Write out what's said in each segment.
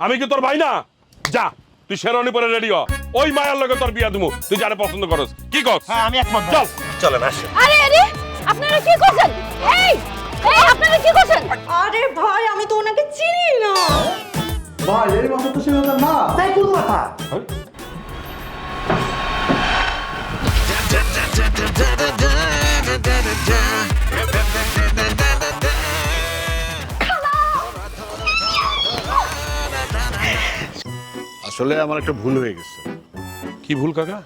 আমি কি তোর ভাই না? যা তুই শেরওয়ানি পরে রেডি হ, ওই মায়ের লগে তোর বিয়া দিমু, তুই যারে পছন্দ করস। কি কস? হ্যাঁ আমি একমত। চল চলেন আসেন। আরে আরে আপনারা কি করছেন? এই এই আপনারা কি করছেন? আরে ভাই আমি তো ওনাকে চিনি না। ভাই এই মাথা তো ছিল না, তাই কোন মাথা? আসলে আমার একটা ভুল হয়ে গেছে। কি ভুল কাকা?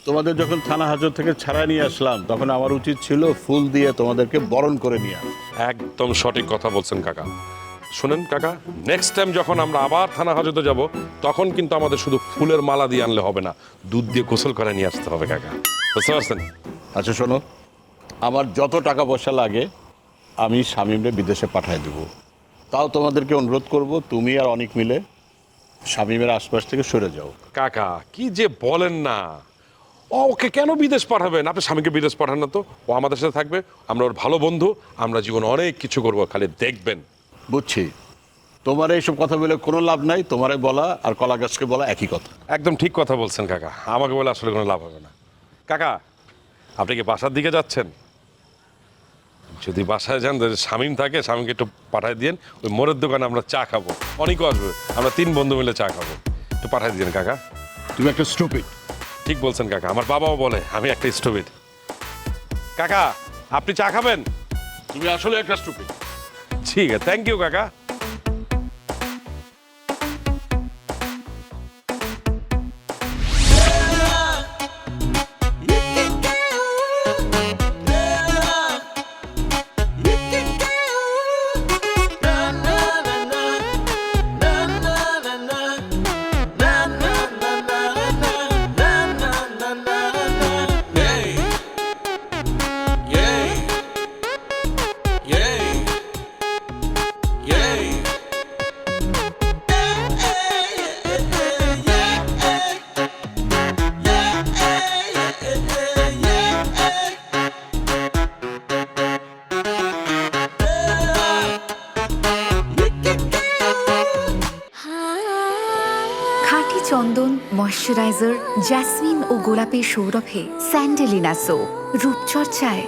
তোমাদের যখন থানা হাজত থেকে ছাড়া নিয়ে আসলাম তখন আমার উচিত ছিল ফুল দিয়ে তোমাদেরকে বরণ করে নিয়ে আসা। একদম সঠিক কথা বলছেন কাকা। শুনেন কাকা, নেক্সট টাইম যখন আমরা আবার থানা হাজতে যাব তখন কিন্তু আমাদের শুধু ফুলের মালা দিয়ে আনলে হবে না, দুধ দিয়ে গোসল করে নিয়ে আসতে হবে কাকা, বুঝতে পারছেন? আচ্ছা শোনো, আমার যত টাকা পয়সা লাগে আমি শামীমরে বিদেশে পাঠিয়ে দেবো। তাও তোমাদেরকে অনুরোধ করব তুমি আর অনেক মিলে শামীমের আশপাশ থেকে সরে যাও। কাকা কি যে বলেন না, ওকে কেন বিদেশ পাঠাবেন? আপনি স্বামীকে বিদেশ পাঠান না তো, ও আমাদের সাথে থাকবে, আমরা ওর ভালো বন্ধু, আমরা জীবনে অনেক কিছু করবো, খালি দেখবেন। বুঝছি, তোমার এইসব কথা বলে কোনো লাভ নাই। তোমারে বলা আর কলা গাছকে বলা একই কথা। একদম ঠিক কথা বলছেন কাকা, আমাকে বলে আসলে কোনো লাভ হবে না। কাকা আপনি কি বাসার দিকে যাচ্ছেন? যদি বাসায় যান, যদি শামীম থাকে স্বামীকে একটু পাঠাই দিয়েন, ওই মোড়ের দোকানে আমরা চা খাবো, অনেকেও আসবে, আমরা 3 বন্ধু মিলে চা খাবো, একটু পাঠাই দিয়েন কাকা। তুমি একটা স্টুপিড। ঠিক বলছেন কাকা, আমার বাবাও বলে আমি একটা স্টুপিড। কাকা আপনি চা খাবেন? তুমি আসলে একটা স্টুপিড। ঠিক আছে, থ্যাংক ইউ কাকা। খাঁটি চন্দন, ময়শ্চারাইজার, জ্যাসমিন ও গোলাপের সৌরভে স্যান্ডেলিনা সো, রূপচর্চায়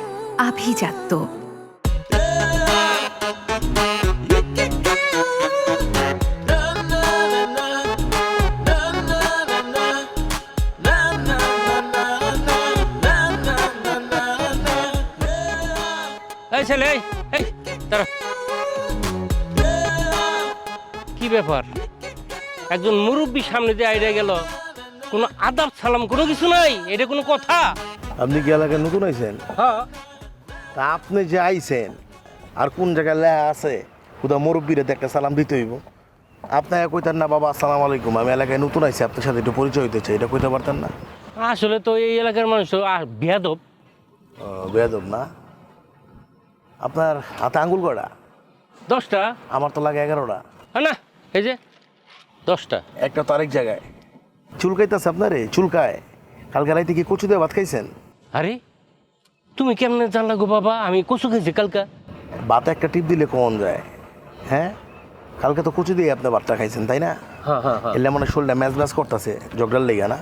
আভিজাত্য। এই ছেলে, এই দাঁড়া। কি ব্যাপার, একজন মুরব্বী সামনে দিয়ে আইডা গেল, কোনো আদাব সালাম কোনো কিছু নাই, এটা কোনো কথা? আপনি কি এলাকায় নতুন আইছেন? হ্যাঁ। তা আপনি যে আইছেন আর কোন জায়গায় লেখা আছে কোথাও মুরব্বীরে একটা সালাম দিতে হইব? আপনাকে কইতেন না বাবা আসসালামু আলাইকুম, আমি এলাকায় নতুন আইছি, আপনার সাথে একটু পরিচয় হইতে চাই, এটা কইতে পারতেন না? আসলে তো এই এলাকার মানুষ বেয়াদব। বেয়াদব না? আপনার হাতে আঙ্গুল কটা? 10টা। আমার তো লাগে 11টা। হ্যাঁ না, এই যে 10টা। একটা তো আরেক জায়গায় চুলকাইতেছে আপনারে, চুলকায়। কালকে রাইতে কি কচু দিয়ে ভাত খাইছেন? আরে তুমি কেমনে জানলা গো বাবা আমি কচু খেয়েছি কালকা? ভাতে একটা টিপ দিলে কমন যায়। হ্যাঁ, কালকে তো কচু দিয়ে আপনি ভাতটা খাইছেন তাই না? হ্যাঁ হ্যাঁ হ্যাঁ। এলে মানে শরীরটা ম্যাচ ম্যাচ করতেছে, জগডার লেগে না?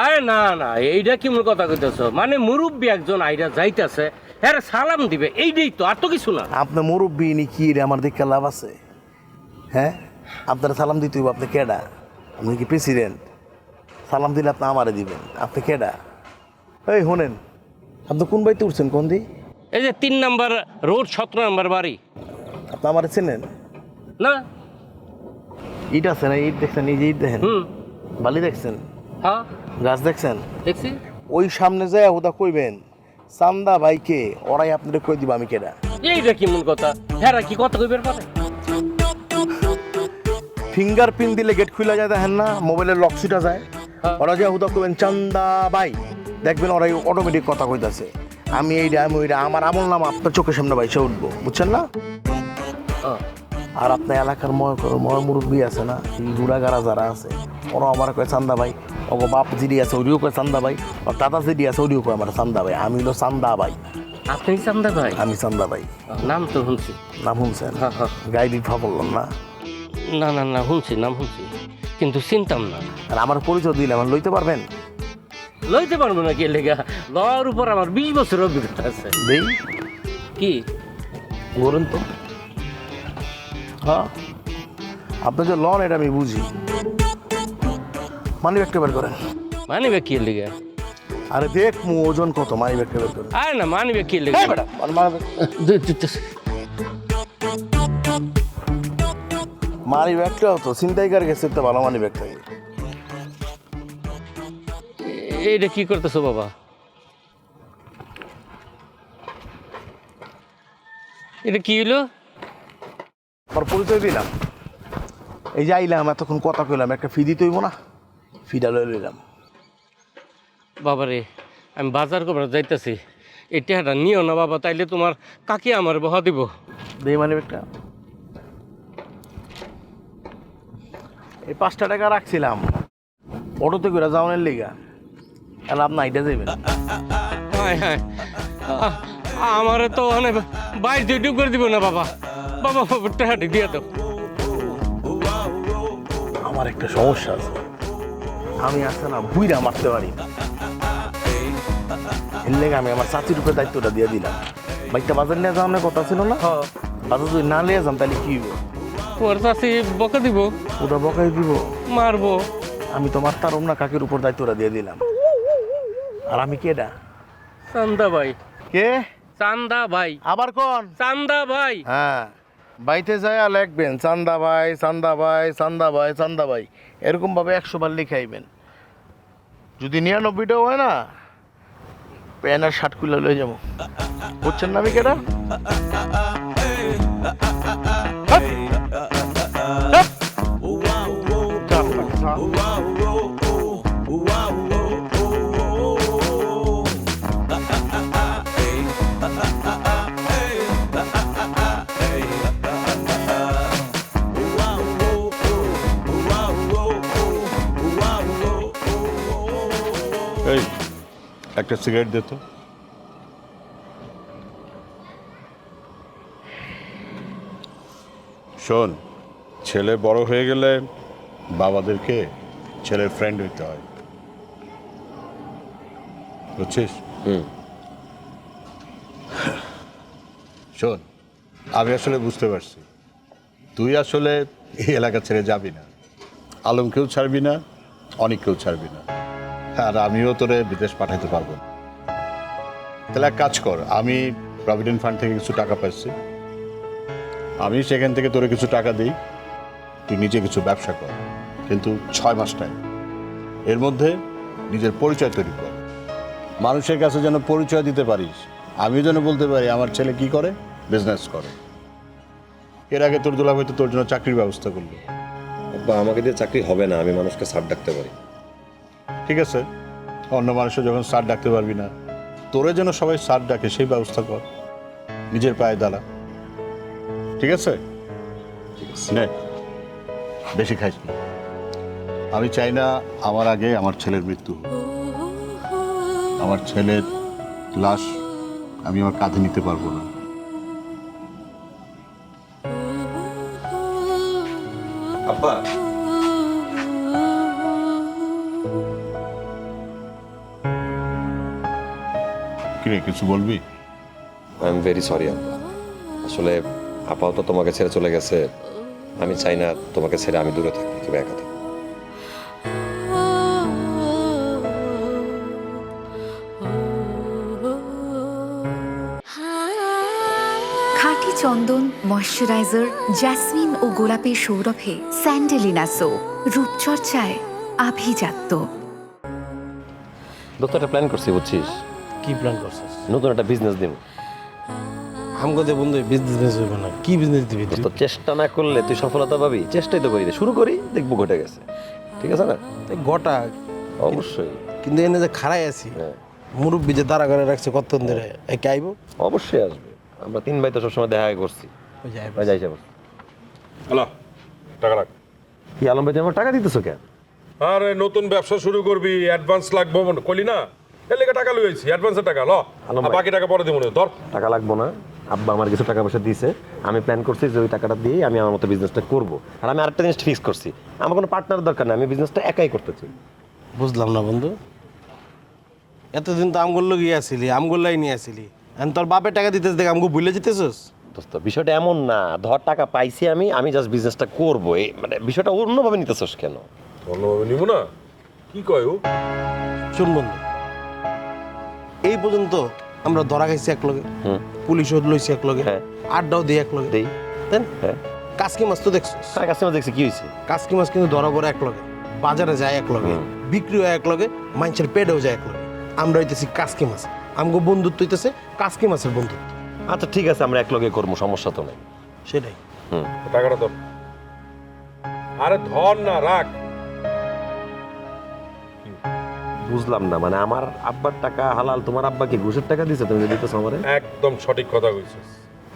আরে না না, এইটা কেমন কথা কইতেছ? মানে মুরব্বী একজন আইডা যাইতেছে, হ্যাঁ সালাম দিবে, এইটাই তো, আর তো কিছু না। আপনি মুরব্বী নি কি রে, আমার দেখে লাভ আছে? হ্যাঁ, আপনারা সালাম দিতে হইব। আপনি কেডা? আপনি কি প্রেসিডেন্ট? সালাম দিলে আপনি আমারে দিবেন? আপনি কেডা? এই শোনেন, আপনি কোন বাড়িতে উঠছেন? কোন দি? এই যে 3 নাম্বার রোড, 17 নাম্বার বাড়ি। আপনি আমারে চেনেন না? ইট আছে না? ইট দেখছেন? এই যে ইট দেখেন, বালি দেখছেন, হ্যাঁ গাছ দেখছেন? দেখছি। ওই সামনে যায় ওটা কইবেন চান্দা ভাইকে, ওরাই আপনাদের কই দিব আমি কেডা। এইটা কেমন কথা? হ্যাঁ কি কথা কইবার পারে? ফিঙ্গারপ্রিন্ট দিলে গেট খুলে যায়, দেখেন না? মোবাইলের লক ছুটা যায়, ওরা যে হুদা কইবেন চান্দা ভাই, দেখবেন ওরাই অটোমেটিক কথা কইতাছে আমি এইটা আমি ওইটা, আমার আমল নাম আপনার চোখের সামনে বাইসে উঠবো, বুঝছেন না? আর আপনার এলাকার ময় মুরব্বী আছে না, গুড়াগাড়া যারা আছে, ওরা আমার কয় চান্দা ভাই, ওগো বাপ জিডি আছে ওরিও কয় চান্দা ভাই, ওর দাদা জিডি আছে ওরিও কয় আমার চান্দা ভাই। আমি হলো চান্দা ভাই। আপনি চান্দা ভাই? আমি চান্দা ভাই। নাম তো শুনছি। নাম শুনছেন? হ্যাঁ হ্যাঁ। গাই বিফা বললাম না? না না না শুনছি নাম শুনছি কিন্তু চিনতাম না। আর আমার পরিচয় দিলে আমার লইতে পারবেন? লইতে পারবো না কি লেগা, লর উপর আমার 20 বছর অভিজ্ঞতা আছে। দেই কি বলুন তো। হ্যাঁ, আপনি যে লন এটা আমি বুঝি। মানি ব্যাগটা বের করেন। মানিবে কি লেগা? আরে দেখ মু ওজন কত, মানি ব্যাগটা বের করেন। আরে না মানিবে কি লেগা? মানি ব্যাগটাও তো ছিনতাইকার গেছে, তো ভালো মানি ব্যাগ থাকে। এইটা কি করতেছো বাবা? এটা কি হলো? আমার পরিচয় দিলাম, এই যে আইলাম, এতক্ষণ কথা কইলাম, একটা ফি দিতে হইব না? ফিটা লয়ে লইলাম। বাবারে আমি বাজার করবার যাইতেছি, এই টাকাটা নিও না বাবা, তাইলে তোমার কাকে আমার বহা দিব। দেই মানি ব্যাগটা। এই 5 টাকা রাখছিলাম অটোতে করে যাওয়ানের লিগা, আর আপনি আইটা যাবেন। হায় হায়, আমারে তো অনেক বাইশ দিয়ে ডুব করে দিব না বাবা। বাবা বাবা টাকাটি দিয়ে দাও। আমার একটা সমস্যা আছে, আমি আছে না বুইরা মারতে পারি না। এর লেগে আমি আমার চাচির উপরে দায়িত্বটা দিয়ে দিলাম। বাইকটা বাজার নিয়ে যাওয়ার কথা ছিল না? বাজার যদি না নিয়ে যান তাহলে কি হইব? তোমার চাষি বকা দিব, ওটা বকাই দিব, মারবো। আমি তো মারতারম না, কাকের উপর দায়িত্বটা দিয়ে দিলাম। আর আমি কেডা? চান্দা ভাই। কে? চান্দা ভাই। আবার কোন? চান্দা ভাই। হ্যাঁ, বাইতে যায় লিখবেন চান্দা ভাই, চান্দা ভাই, চান্দা ভাই, চান্দা ভাই, এরকম ভাবে 100 বার লিখাইবেন। যদি 99টাও হয় না, প্যান আর শার্ট খুলে লয়ে যাবো। বুঝছেন না আমি কেডা? এই একটা সিগারেট দে তো। শোন, ছেলে বড় হয়ে গেলে বাবাদেরকে ছেলের ফ্রেন্ড হইতে হয়, বুঝছিস? শোন, আমি আসলে বুঝতে পারছি তুই আসলে এই এলাকা ছেড়ে যাবি না, আলমকেও ছাড়বি না, অনেককেও ছাড়বি না, আর আমিও তোরে বিদেশ পাঠাইতে পারবো না। তাহলে এক কাজ কর, আমি প্রভিডেন্ট ফান্ড থেকে কিছু টাকা পাচ্ছি, আমি সেখান থেকে তোরে কিছু টাকা দিই, তুই নিজে কিছু ব্যবসা কর, কিন্তু 6 মাস টাইম। এর মধ্যে নিজের পরিচয় তৈরি কর, মানুষের কাছে যেন পরিচয় দিতে পারিস, আমিও যেন বলতে পারি আমার ছেলে কি করে, বিজনেস করে। এর আগে তোর দুলাভাই তো তোর জন্য চাকরির ব্যবস্থা করলো। বা আমাকে দিয়ে চাকরি হবে না, আমি মানুষকে স্যার ডাকতে পারি। ঠিক আছে, অন্য মানুষের যখন স্যার ডাকতে পারবি না, তোরে যেন সবাই স্যার ডাকে সেই ব্যবস্থা কর, নিজের পায়ে দাঁড়া। ঠিক আছে? নে, বেশি খাইস না। আমি চাই না আমার আগে আমার ছেলের মৃত্যু হোক। আমার ছেলের লাশ আমি আমার কাঁধে নিতে পারবো না। আব্বা, কিরে, কিছু বলবি? আই এম ভেরি সরি আব্বা। আসলে আপাও তো তোমাকে ছেড়ে চলে গেছে, আমি চাই না তোমাকে ছেড়ে আমি দূরে থাকি, তুমি একা থাকো। খাঁটি চন্দন ময়শ্চারাইজার জ্যাসমিন ও গোলাপের সৌরভে স্যান্ডেলিনা সো, রূপচর্চায় আভিজাত্য। দোস্ত একটা প্ল্যান করছি, বুঝছিস? কি প্ল্যান করছিস? নতুন একটা বিজনেস দিব। আমগো বন্ধু বিজনেস হইব না, কি বিজনেস দিবি তুই? তো চেষ্টা না করলে তুই সফলতা পাবি, চেষ্টাই তো করি, শুরু করি, দেখবো ঘটে গেছে। ঠিক আছে না? গোটা অবশ্যই। কিন্তু এনে যে খাড়াই আছি, মুরব্বী যে দাঁড়া করে রাখছে কতক্ষণ ধরে, একে আইব? অবশ্যই আসবে, আমরা 3 ভাই তো সবসময় দেখা করছি। যাই যাবো। হ্যালো, টাকা রাখ। কি আলম ভাই, তুমি আমার টাকা দিতেছো কেন? আরে নতুন ব্যবসা শুরু করবি, অ্যাডভান্স লাগবে কলি না, এর লেগে টাকা লইছি, অ্যাডভান্সের টাকা ল, আলম আর ভাই। বাকি টাকা পরে দিব না। ধর। টাকা লাগবো না, আব্বা আমার কিছু টাকা পয়সা দিয়েছে, আমি প্ল্যান করছি যে ওই টাকাটা দিয়েই আমি আমার মতো বিজনেসটা করব। আর আমি আরেকটা জিনিস ফিক্স করছি, আমার কোনো পার্টনার দরকার না, আমি বিজনেসটা একাই করতে চাই। বুঝলাম না বন্ধু, এতদিন তো আমগুলো গিয়ে আসিলি, আমগুলাই নিয়ে আসিলি, এখন তোর বাপের টাকা দিতেছ দেখ আমগো ভুলে যেতেছস। দোস্ত বিষয়টা এমন না, ধর টাকা পাইছি আমি জাস্ট বিজনেসটা করবো, এই মানে বিষয়টা অন্যভাবে নিতেছস কেন? অন্যভাবে নিব না, কি কয় ও? শুন বন্ধু, এই পর্যন্ত আমরা ধরা খাইছি এক লগে, পুলিশও লইছি এক লগে, হ্যাঁ। আড্ডাও দিই এক লগে, দেই। দেন হ্যাঁ, কাসকি মাছ তো দেখছস, কাস্টমার দেখছি কি হয়েছে? কাসকি মাছ কিন্তু ধরা পড়ে এক লগে, বাজারে যায় এক লগে, বিক্রি হয় এক লগে, মানুষের পেটেও যায় এক লগে। আমরা হইতেছি কাসকি মাছ, আমগো বন্ধুত্ব হইতেছে কাসকি মাছের বন্ধুত্ব। আচ্ছা ঠিক আছে, আমরা একলগে করবো, সমস্যা তো নেই। সেটাই। টাকাটা ধর। আরে ধর না, রাখ। বুঝলাম না, মানে আমার আব্বার টাকা হালাল, তোমার আব্বা কি ঘুষের টাকা দিছে তুমি দিতেছ আমারে? একদম সঠিক কথা কইছিস।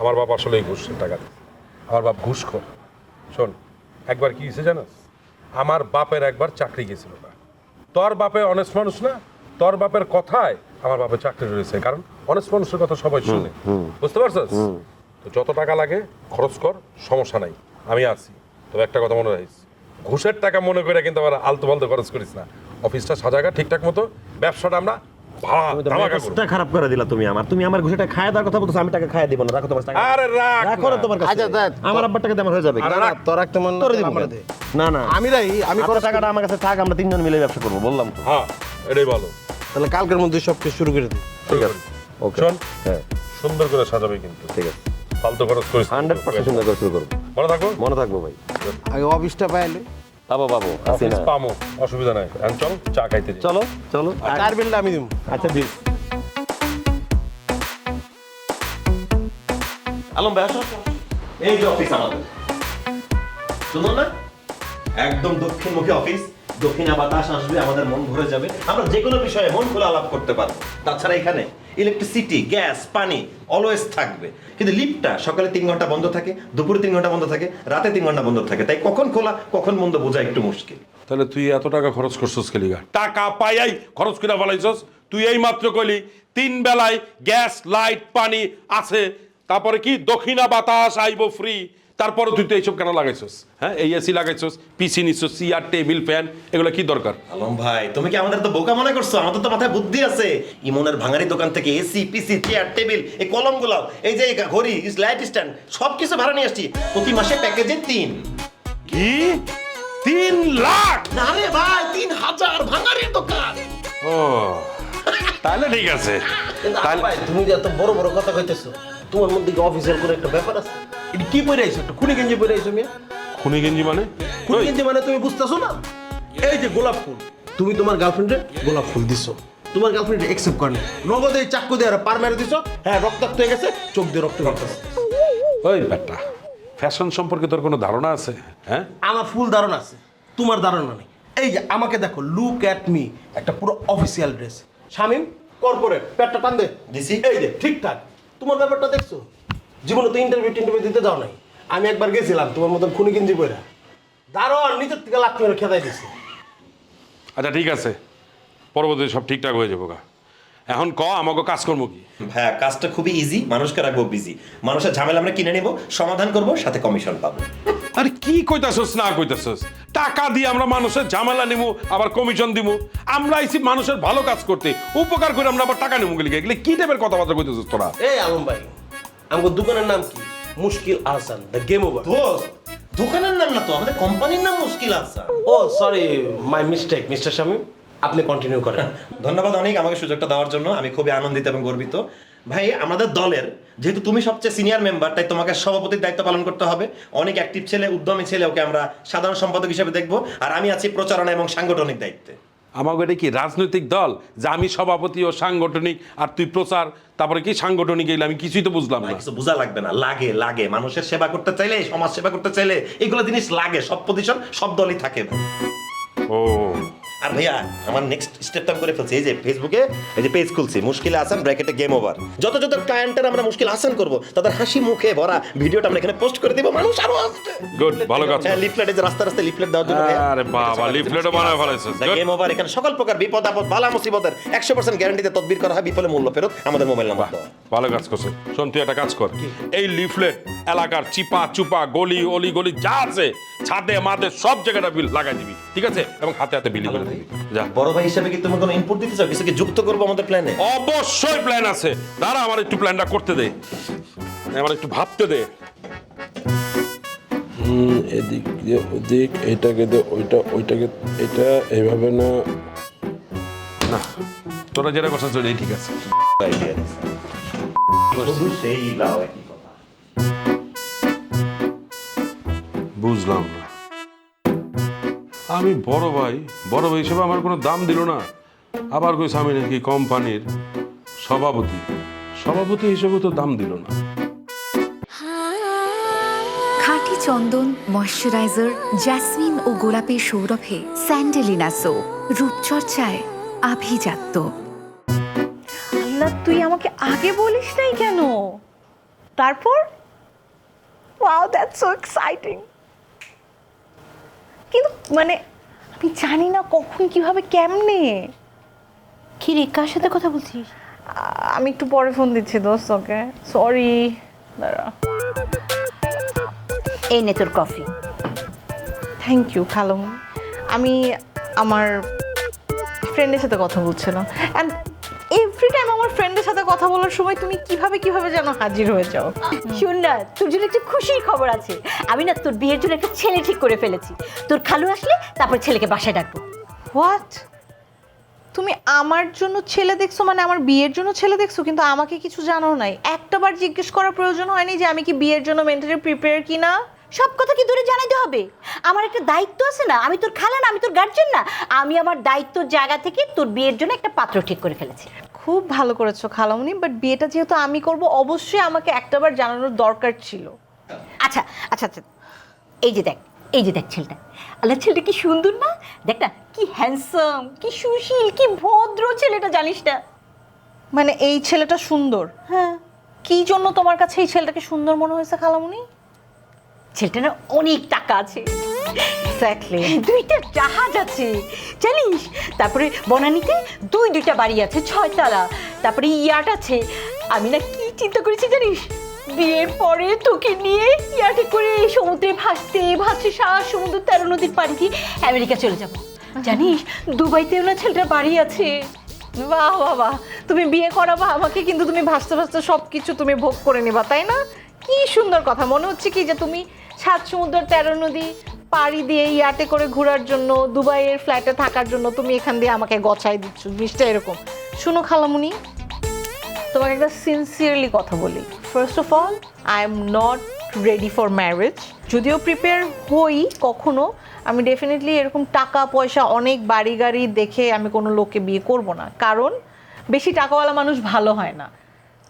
আমার বাপ আসলে ঘুষের টাকা দিচ্ছে, আমার বাপ ঘুষখোর। শোন, একবার কি হয়েছে জানাস, আমার বাপের একবার চাকরি গেছিল না। তোর বাপে অনেস্ট মানুষ না, তোর বাপের কথায় আমার বাপের চাকরি রয়েছে, কারণ অনেস্ট মানুষের কথা সবাই শুনে। বুঝতে পারছিস? তো যত টাকা লাগে খরচ কর, সমস্যা নাই, আমি আছি। তবে একটা কথা মনে রাখিস, ঘুষের টাকা মনে করে কিন্তু আবার আলতু ফালতু খরচ করিস না। অফিসটা সাজাগা ঠিকঠাক মতো, ব্যবসাটা আমরা ধামাকা করব। খারাপ করে দিলা তুমি আমার, তুমি আমার ঘুষের টাকা খায় দেওয়ার কথা বলছো, আমি টাকা খায় দিব না, রাখো তোমার টাকা, আরে রাখ রাখো না তোমার কাছে। আচ্ছা, দেখ, আমার আব্বার টাকা দিয়ে আমার হয়ে যাবে। আরে রাখ। তোর একটা মন তোরে দিব আমরা কেন? দে। না না, আমি রাই, আমি আপনার টাকাটা আমার কাছে থাক, আমরা তিনজন মিলে ব্যবসা করবো, বললাম তো। হ্যাঁ, এটাই ভালো। তাহলে কালকের মধ্যে সব কিছু শুরু করে দিই। ঠিক আছে, ওকে। শোন, হ্যাঁ সুন্দর করে সাজাবে কিন্তু, ঠিক আছে, ফালতু খরচ করিস না। 100% সুন্দর করে শুরু করবো, মনে থাকবো। মনে থাকবো ভাই। আগে অফিসটা পাইলে পাবো পাবো, আছি অফিস না? পামো, অসুবিধা নাই। এখন চল চা খাইতে যাই। চলো চলো। চার বিলটা আমি দিব। আচ্ছা দিস। আলম ভাই আসো, এই যে অফিস আমাদের, শুনুন না, একদম দক্ষিণমুখী অফিস, দক্ষিণা বাতাস আসবে, আমাদের মন ভরে যাবে, আমরা যে কোনো বিষয়ে মন খুলে আলাপ করতে পারবো। তাছাড়া এখানে ইলেকট্রিসিটি, গ্যাস, পানি অলওয়েজ থাকবে, কিন্তু লিফটটা সকালে 3 ঘন্টা বন্ধ থাকে, দুপুরে 3 ঘন্টা বন্ধ থাকে, রাতে 3 ঘন্টা বন্ধ থাকে, তাই কখন খোলা কখন বন্ধ বোঝা একটু মুশকিল। তাহলে তুই এত টাকা খরচ করছিস কেলিগা? টাকা পাইয়াই খরচ করে ফেলাইছস। তুই এই মাত্র কইলি 3 বেলায় গ্যাস, লাইট, পানি আছে, তারপরে কি দক্ষিণা বাতাস আইবো ফ্রি, তারপরে তুই তো এইসব কেন লাগাইছস? হ্যাঁ, এই এসি লাগাইছস, পিসি নিছস, চেয়ার, টেবিল, ফ্যান, এগুলো কি দরকার? আলম ভাই, তুমি কি আমাদের তো বোকা মনে করছো? আমাদের তো মাথায় বুদ্ধি আছে। ইমনের ভাঙারি দোকান থেকে এসি, পিসি, চেয়ার, টেবিল, এই কলমগুলো, এই যে ঘড়ি, লাইট স্ট্যান্ড, সবকিছু ভাড়া নিয়ে আসছি, প্রতি মাসে প্যাকেজে 3। কি 3 লাখ? না রে ভাই, 3000 ভাঙারির দোকান। ও, তাহলে ঠিক আছে। তাহলে ভাই তুমি যে এত বড় বড় কথা কইতেছো, তোমার মধ্যে কি অফিসিয়াল করে একটা ব্যাপার আছে? এটা কি পরে আইছো? একটা খুনি গেঞ্জি পরে আইছো মিয়া? খুনি গেঞ্জি মানে? খুনি ওই, গেঞ্জি মানে তুমি বুঝতেছো না? এই যে গোলাপ ফুল, তুমি তোমার গার্লফ্রেন্ডে গোলাপ ফুল দিছো, তোমার গার্লফ্রেন্ড একসেপ্ট করে না, নগদে চাকু দিয়ে আর পার মেরে দিছো, হ্যাঁ রক্তাক্ত হয়ে গেছে, চোখ দিয়ে রক্ত বেরোতেছে। ওই বেটা, ফ্যাশন সম্পর্কে তোর কোনো ধারণা আছে? হ্যাঁ, আমার ফুল ধারণা আছে, তোমার ধারণা নেই। এই যে আমাকে দেখো, লুক অ্যাট মি, একটা পুরো অফিসিয়াল ড্রেস, শামিম কর্পোরেট, পেটটা টান দে দিছি। এই যে ঠিকঠাক। তোমার ব্যাপারটা দেখছো? জীবনে তো ইন্টারভিউ দিতে যাও নাই। আমি একবার গেছিলাম তোমার মতন খুনি গেঞ্জি পরে, দারোয়ান নিজের থেকে লাখ মেরে খেদাই দিছে। আচ্ছা ঠিক আছে, পরবর্তী সব ঠিকঠাক হয়ে যাবো গা। এখন আমাকে কাজকর্ম কি? হ্যাঁ, কাজটা খুবই ইজি, মানুষকে রাখবো বিজি, মানুষের ঝামেলা আমরা কিনে নেব, সমাধান করব, সাথে কমিশন পাবো। আরে কি কইতাছস না কইতাছস? টাকা দিয়ে আমরা মানুষের ঝামেলা নিমু, আবার কমিশন দিমু? আমরা আইছি মানুষের ভালো কাজ করতে, উপকার করে আমরা আবার টাকা নিমু গেলি? এগুলো কি টাইপের কথাবার্তা কইতাছস তোরা? এই আলম ভাই, আমার দোকানের নাম কি? মুশকিল আহসান, দ্য গেম ওভার। দোকানের নাম না তো, আমাদের কোম্পানির নাম Mushkil Ahsan. Oh sorry, my mistake mister Shamim, আপনি কন্টিনিউ করেন। ধন্যবাদ অনেক আমাকে সুযোগটা দেওয়ার জন্য, আমি খুবই আনন্দিত এবং গর্বিত। ভাই, আমাদের দলের যেহেতু তুমি সবচেয়ে সিনিয়র মেম্বার, তাই তোমাকে সভাপতির দায়িত্ব পালন করতে হবে। অনেক অ্যাক্টিভ ছেলে, উদ্যমী ছেলে, ওকে আমরা সাধারণ সম্পাদক হিসেবে দেখবো, আর আমি আছি প্রচারণা এবং সাংগঠনিক দায়িত্বে। আমাকে এটা কি রাজনৈতিক দল যে আমি সভাপতি ও সাংগঠনিক আর তুই প্রচার, তারপরে কি সাংগঠনিক? এগুলো আমি কিছুই তো বুঝলাম না। কিছু বোঝা লাগবে না, লাগে লাগে মানুষের সেবা করতে চাইলে, সমাজ সেবা করতে চাইলে এগুলো জিনিস লাগে, সব পজিশন সব দলই থাকে। ও, আর ভাইয়া আমার নেক্সট স্টেপটা আমি করে ফেলছি, এই যে ফেসবুকে এই যে পেজ খুলছি, মুশকিল আসান ব্র্যাকেটে গেম ওভার। যত যত ক্লায়েন্টের আমরা মুশকিল আসান করব, তাদের হাসি মুখে ভরা ভিডিওটা আমরা এখানে পোস্ট করে দিব, মানুষ আরো আসবে। গুড, ভালো কাজ। হ্যাঁ, লিফলেটে যে রাস্তা রাস্তায় লিফলেট দেওয়ার জন্য ভাইয়া। আরে বাবা, লিফলেটও বানায় ফেলাইছিস। গেম ওভার, এখানে সকল প্রকার বিপদ আপদ বালা মুসিবতের 100% গ্যারান্টিতে তদবির করা হয়, বিফলে মূল্য ফেরত, আমাদের মোবাইল নাম্বার দাও। ভালো কাজ করছে। শোন, তুই একটা কাজ কর, এই লিফলেট এলাকার চিপা চুপা গলি অলি গলি যা আছে ছাদে মাদে সব জায়গাটা বিল লাগাই দিবি, ঠিক আছে? এবং হাতে হাতে বিলি করে দিবি। যা। বড় ভাই হিসেবে কি তুমি কোনো ইনপুট দিতে চাও, কিছু কি যুক্ত করবো আমাদের প্ল্যানে? অবশ্যই প্ল্যান আছে, দাঁড়া আমার একটু প্ল্যানটা করতে দে, আমার একটু ভাবতে দে। এদিক দিয়ে ওদিক, এইটাকে দে ওইটা, ওইটাকে এটা, এইভাবে না। না, তোরা যেটা কথা চলে ঠিক আছে। সেই লাও একই কথা। বুঝলাম না, আমি বড় ভাই হিসেবে আমার কোনো দাম দিল না, আবার কইছে আমি নাকি কোম্পানির সভাপতি হিসেবে তো দাম দিল না। খাঁটি চন্দন ময়শ্চারাইজার জ্যাসমিন ও গোলাপের সৌরভে স্যান্ডেলিনা সো, রূপচর্চায় আভিজাত্য। আল্লাহ, তুই আমাকে আগে বলিস নাই কেন? তারপর ওয়াও, দ্যাটস সো এক্সাইটিং। কিন্তু মানে আমি জানি না কখন কিভাবে কেমনে। কি রে, কার সাথে কথা বলছিস? আমি একটু পরে ফোন দিচ্ছি দোস্ত, ওকে? সরি, দাঁড়া। এই নে তোর কফি। Thank you খালুম। আমি আমার ফ্রেন্ডের সাথে কথা বলছিলাম, অ্যান্ড এভরি টাইম আমার ফ্রেন্ডের সাথে কথা বলার সময় তুমি কিভাবে যেন হাজির হয়ে যাও। শুন না, তোর জন্য একটা খুশির খবর আছে। আমি না তোর বিয়ের জন্য একটা ছেলে ঠিক করে ফেলেছি। তোর খালু আসলে তারপর ছেলেকে বাসায় ডাকবো। হোয়াট? তুমি আমার জন্য ছেলে দেখছো? মানে আমার বিয়ের জন্য ছেলে দেখছো, কিন্তু আমাকে কিছু জানো নাই? একটাবার জিজ্ঞেস করার প্রয়োজন হয়নি যে আমি কি বিয়ের জন্য মেন্টালি প্রিপেয়ার কি না? সব কথা কি তোরে জানাইতে হবে? আমার একটা দায়িত্ব আছে না? আমি তোর খালা না, আমি তোর গার্জেন না? আমি আমার দায়িত্বর জায়গা থেকে তোর বিয়ের জন্য একটা পাত্র ঠিক করে ফেলেছি। খুব ভালো করেছো খালামুনি, বাট বিয়েটা যেহেতু আমি করব, অবশ্যই আমাকে একটাবার জানানোর দরকার ছিল। আচ্ছা আচ্ছা আচ্ছা, এই যে দেখ ছেলেটা। আল্লাহ, ছেলেটা কি সুন্দর না? দেখ না, কি হ্যান্ডসাম, কি সুশীল, কি ভদ্র ছেলেটা, জানিস না? মানে এই ছেলেটা সুন্দর? হ্যাঁ। কি জন্য তোমার কাছে এই ছেলেটাকে সুন্দর মনে হয়েছে খালামুনি? ছেলেটা না অনেক টাকা আছে, এক্স্যাক্টলি। 2টা জাহাজ আছে জানিস, তারপরে বনানীতে 2টা বাড়ি আছে 6 তলা, তারপরে ইয়াট আছে। আমি না কি চিন্তা করেছি জানিস, বিয়ের পরে তোকে নিয়ে ইয়াটে করে সমুদ্রে ভাসতে ভাসতে সারা সমুদ্র 13 নদীর পাড়ি দিয়ে আমেরিকা চলে যাব। জানিস, দুবাইতেও না ছেলেটার বাড়ি আছে। বাহ বাহ বাহ, তুমি বিয়ে করাবা আমাকে, কিন্তু তুমি ভাসতে ভাসতে সব কিছু তুমি ভোগ করে নিবা, তাই না? কি সুন্দর কথা। মনে হচ্ছে কি যে তুমি 7 সমুদ্র 13 নদী পাড়ি দিয়ে ইয়াটে করে ঘোরার জন্য, দুবাইয়ের ফ্ল্যাটে থাকার জন্য তুমি এখান দিয়ে আমাকে গছাই দিচ্ছ। জিনিসটা এরকম। শুনো খালামুনি, তোমাকে একটা সিনসিয়ারলি কথা বলি। First of all, I am not ready for marriage. যদিও প্রিপেয়ার হই কখনো, আমি ডেফিনেটলি এরকম টাকা পয়সা অনেক বাড়ি গাড়ি দেখে আমি কোনো লোককে বিয়ে করব না, কারণ বেশি টাকাওয়ালা মানুষ ভালো হয় না।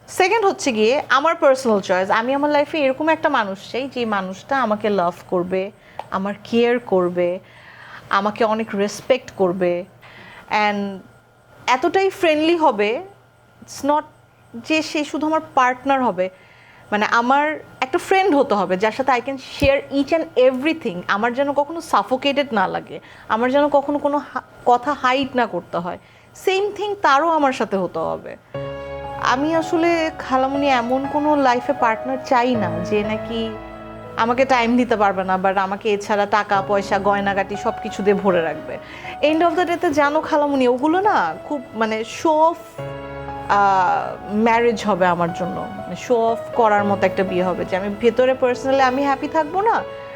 সেকেন্ড হচ্ছে গিয়ে আমার পার্সোনাল চয়েস। আমি আমার লাইফে এরকম একটা মানুষ চাই যে মানুষটা আমাকে লাভ করবে, আমার কেয়ার করবে, আমাকে অনেক রেসপেক্ট করবে, অ্যান্ড এতটাই ফ্রেন্ডলি হবে। ইটস নট যে সে শুধু আমার পার্টনার হবে, মানে আমার একটা ফ্রেন্ড হতে হবে যার সাথে I can share each and everything. আমার যেন কখনো সাফোকেটেড না লাগে, আমার যেন কখনো কোনো কথা হাইড না করতে হয়। সেম থিং তারও আমার সাথে হতে হবে। আমি আসলে খালামুনি এমন কোনো লাইফে পার্টনার চাই না যে নাকি আমাকে টাইম দিতে পারবে না, বাট আমাকে এছাড়া টাকা পয়সা গয়নাগাটি সব কিছু দিয়ে ভরে রাখবে। এন্ড অফ দ্য ডেতে জানো খালামুনি, ওগুলো না খুব মানে শো অফ ম্যারেজ হবে আমার জন্য। শো অফ করার মতো একটা বিয়ে হবে, যে আমি ভেতরে পার্সোনালি আমি হ্যাপি থাকবো না,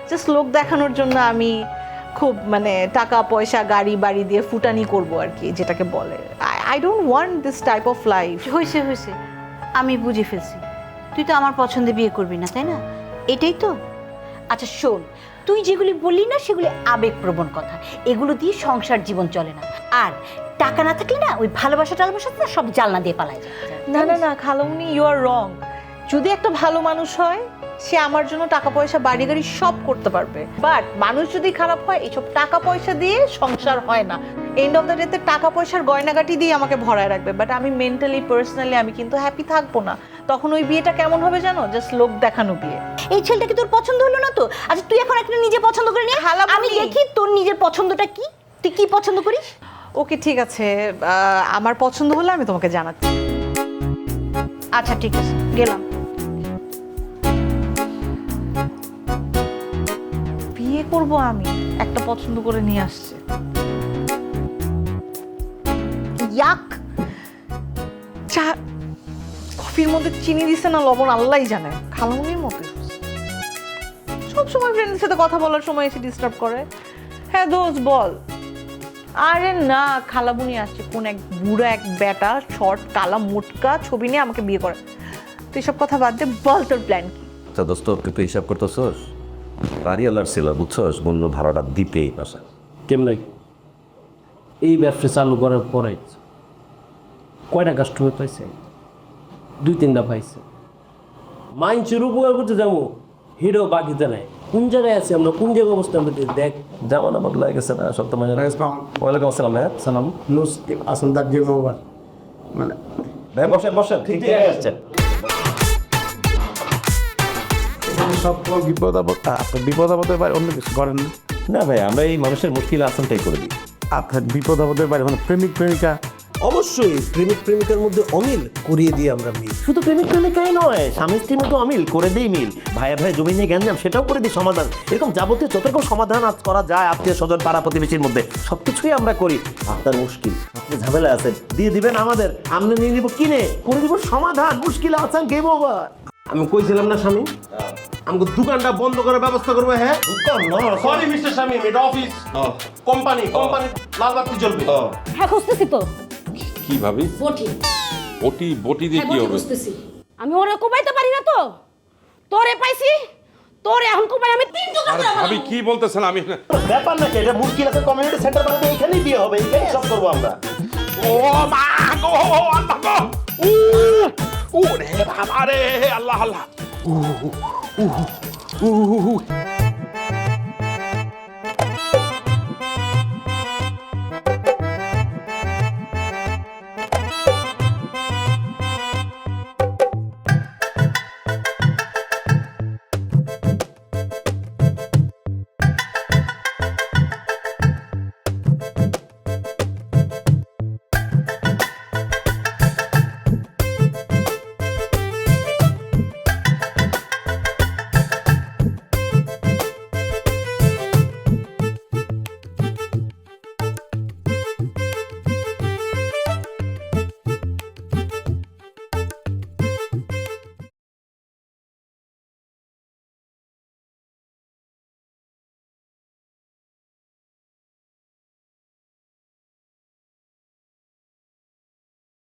জাস্ট লোক দেখানোর জন্য আমি খুব মানে টাকা পয়সা গাড়ি বাড়ি দিয়ে ফুটানি করবো আর কি, যেটাকে বলে। I don't want this type of life. হয়েছে, আমি বুঝে ফেলছি। তুই তো আমার পছন্দে বিয়ে করবি না, তাই না? এটাই তো। আচ্ছা শোন, তুই যেগুলি বললি না সেগুলি আবেগপ্রবণ কথা, এগুলো দিয়ে সংসার জীবন চলে না। আর টাকা না থাকলে না ওই ভালোবাসা টালবাসা না সব জালনা দিয়ে পালায় যায়। না খালামুনি, ইউ আর রং। যদি একটা ভালো মানুষ হয় সে আমার জন্য টাকা পয়সা বাড়ি গাড়ি সব করতে পারবে, বাট মানুষ যদি খারাপ হয় এইসব টাকা পয়সা দিয়ে সংসার হয় না। এন্ড অফ দ্য ডেতে টাকা পয়সার গয়নাগাটি দিয়ে আমাকে ভরায় রাখবে, বাট আমি মেন্টালি পার্সোনালি আমি কিন্তু হ্যাপি থাকবো না। তখন ওই বিয়েটা কেমন হবে জানো? জাস্ট লোক দেখানো বিয়ে। এই ছেলেটাকে তোর পছন্দ হলো না তো? আচ্ছা তুই এখন একটা নিজে পছন্দ করে নিয়ে খালামণি। আমি দেখি তোর নিজের পছন্দটা কি, তুই কি পছন্দ করিস। ওকে ঠিক আছে, আমার পছন্দ হলে আমি তোমাকে জানাচ্ছি। আচ্ছা ঠিক আছে, গেলাম। বিয়ে করব আমি, একটা পছন্দ করে নিয়ে আসছে। ইয়াক, চা কফির মধ্যে চিনি দিছে না লবণ আল্লাহই জানে, খালামুনির মতো সব সময় ফ্রেন্ডের সাথে কথা বলার সময় এসে ডিস্টার্ব করে। হ্যাঁ দোস্ত বল। আরে না, খালামুনি আসছে, কোন এক বুড়া এক বেটা শর্ট কালা মোটকা ছবি নিয়ে আমাকে বিয়ে করে। তুই সব কথা বাদ দে, বল তোর প্ল্যান কি? আচ্ছা দোস্ত, তুই তো হিসাব করতেছস, বাড়িওয়ালার ছিল বুঝছস, বললো ভাড়াটা দিতে এই পাশে। কেমন এই ব্যবসা চালু করার পরে কয়টা কাস্টমার পাইছে? 2-3টা পাইছে। মাইন্সের উপকার করতে যাবো, হিরো বাকিতে নাই। কোন জায়গায় আছে আমরা, কোন জায়গায় অবস্থা আমরা দেখ। যেমন আমার লাগে গেছে না সব তো মানে। ওয়ালাইকুম আসসালাম ভাইয়া। সালাম নুস আসল দার যে মোবাইল মানে ভাই বসেন বসেন, ঠিক আছে। সব বিপদ আপদ আপনার বিপদ আপদের বাইরে অন্য কিছু করেন না? না ভাই, আমরা এই মানুষের মুশকিল আসানটাই করে দিই। আপনার বিপদ আপদের বাইরে মানে প্রেমিক প্রেমিকা অবশ্যই প্রেমিক প্রেমিকার মধ্যে অমিল করিয়ে দিই আমরা মিল। শুধু প্রেমিক প্রেমিকাই নয়, স্বামী স্ত্রীর মধ্যে অমিল করে দিই মিল, ভাইয়া ভাই জমি নিয়ে গ্যাঞ্জাম সেটাও করে দিই সমাধান। এরকম যাবতীয় যত রকম সমাধান আজ করা যায় আত্মীয় স্বজন পাড়া প্রতিবেশীর মধ্যে সবকিছুই আমরা করি। আপনার মুশকিল, আপনি ঝামেলা আছেন, দিয়ে দিবেন আমাদের, আমরা নিয়ে নিব কিনে, করে দিব সমাধান। মুশকিল আছেন গেম ওভার। আমি কইছিলাম না স্বামী, আমাকে দোকানটা বন্ধ করার ব্যবস্থা করবো। হ্যাঁ সরি মিস্টার স্বামী, এটা অফিস কোম্পানি, লাল বাতি জ্বলবে। হ্যাঁ খুঁজতেছি তো। কি ভাবি? বটি। বটি বটি দিয়ে কি হবে? খুঁজতেছি। আমি ওরে কোবাইতে পারি না তো, তোরে পাইছি, তোরে এখন কোবাই আমি 3 জোগাড় আরে করে ভাবি কি বলতেছেন? আমি ব্যাপার না, এটা মুশকিল আছে, কমিউনিটি সেন্টার বানাতে এখানেই বিয়ে হবে, এখানেই সব করবো আমরা। ও মা গো, আল্লাহ গো, ও রে বাবা রে, আল্লাহ আল্লাহ,